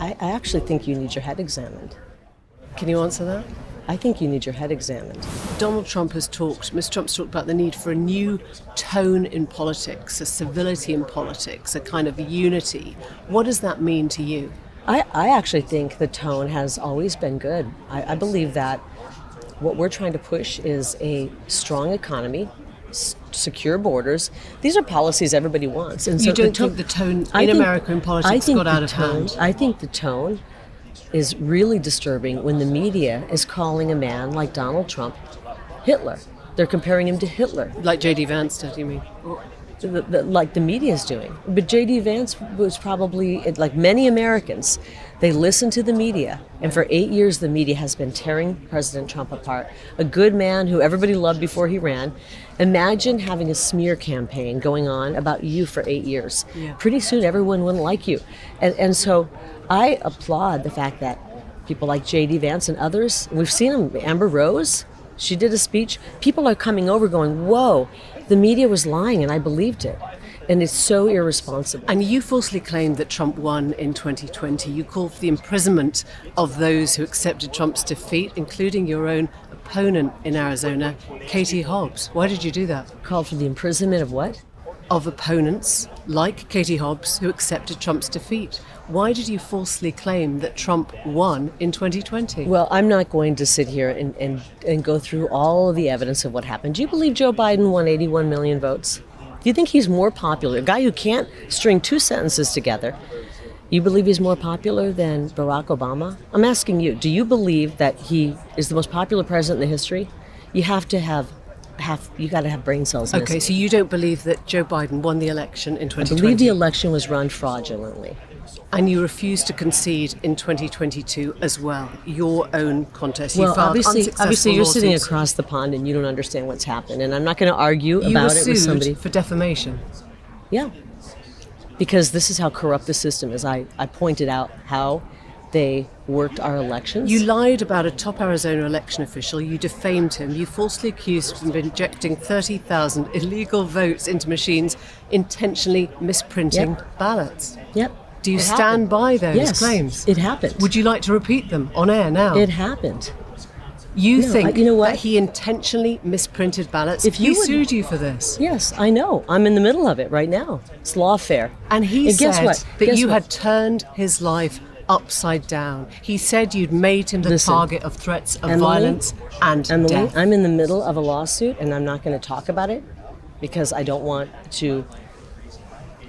I actually think you need your head examined. Can you answer that? I think you need your head examined. Donald Trump has talked, Mr. Trump's talked about the need for a new tone in politics, a civility in politics, a kind of unity. What does that mean to you? I actually think the tone has always been good. I believe that what we're trying to push is a strong economy, secure borders. These are policies everybody wants. And you don't think the tone in American politics got out of hand? I think the tone is really disturbing when the media is calling a man like Donald Trump Hitler. They're comparing him to Hitler. Like J.D. Vance did, you mean? Like the media is doing. But J.D. Vance was probably, like many Americans, they listen to the media. And for 8 years, the media has been tearing President Trump apart. A good man who everybody loved before he ran. Imagine having a smear campaign going on about you for 8 years. Yeah. Pretty soon, everyone wouldn't like you. And so I applaud the fact that people like J.D. Vance and others, we've seen them, Amber Rose, she did a speech. People are coming over going, whoa, the media was lying and I believed it. And it's so irresponsible. And you falsely claimed that Trump won in 2020. You called for the imprisonment of those who accepted Trump's defeat, including your own opponent in Arizona, Katie Hobbs. Why did you do that? Called for the imprisonment of what? Of opponents like Katie Hobbs who accepted Trump's defeat. Why did you falsely claim that Trump won in 2020? Well, I'm not going to sit here and go through all of the evidence of what happened. Do you believe Joe Biden won 81 million votes? Do you think he's more popular? A guy who can't string two sentences together. You believe he's more popular than Barack Obama? I'm asking you, do you believe that he is the most popular president in the history? You have to have you got to have brain cells. Okay, so you don't believe that Joe Biden won the election in 2020? I believe the election was run fraudulently. And you refused to concede in 2022 as well, your own contest. Well, you filed obviously you're lawsuits. sitting across the pond and you don't understand what's happened. And I'm not going to argue about it with somebody. For defamation. Yeah, because this is how corrupt the system is. I pointed out how they worked our elections. You lied about a top Arizona election official. You defamed him. You falsely accused him of injecting 30,000 illegal votes into machines, intentionally misprinting ballots. Yep. Do you stand by those claims? Yes, it happened. Would you like to repeat them on air now? It happened. You think you know what? that he intentionally misprinted ballots? If he sued you for this. Yes, I know. I'm in the middle of it right now. It's lawfare. And he said that you what? had turned his life upside down. He said you'd made him the target of threats of violence and death. I'm in the middle of a lawsuit and I'm not going to talk about it because I don't want to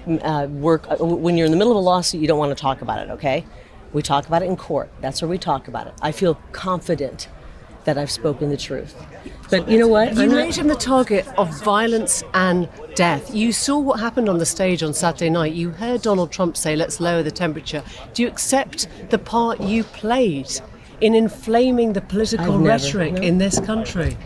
work. When you're in the middle of a lawsuit, you don't want to talk about it, okay? We talk about it in court. That's where we talk about it. I feel confident that I've spoken the truth. But you know what? You made him the target of violence and death. You saw what happened on the stage on Saturday night. You heard Donald Trump say, let's lower the temperature. Do you accept the part you played in inflaming the political rhetoric in this country?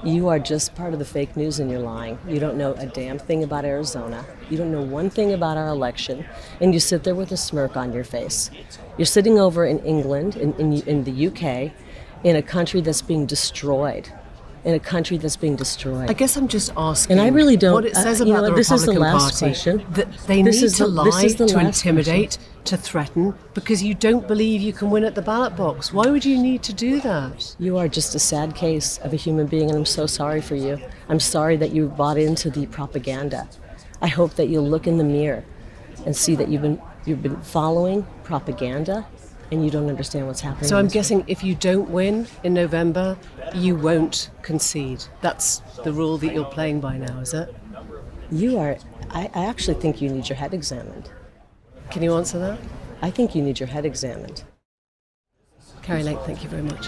You are just part of the fake news and you're lying. You don't know a damn thing about Arizona. You don't know one thing about our election. And you sit there with a smirk on your face. You're sitting over in England, in the UK, in a country that's being destroyed. I guess I'm just asking and I really don't, what it says about the Republican Party. That they need to lie, to intimidate, to threaten, because you don't believe you can win at the ballot box. Why would you need to do that? You are just a sad case of a human being, and I'm so sorry for you. I'm sorry that you bought into the propaganda. I hope that you'll look in the mirror and see that you've been following propaganda and you don't understand what's happening. So I'm guessing if you don't win in November, you won't concede. That's the rule that you're playing by now, is it? I actually think you need your head examined. Can you answer that? I think you need your head examined. Kari Lake, thank you very much.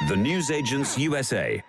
The Newsagents USA.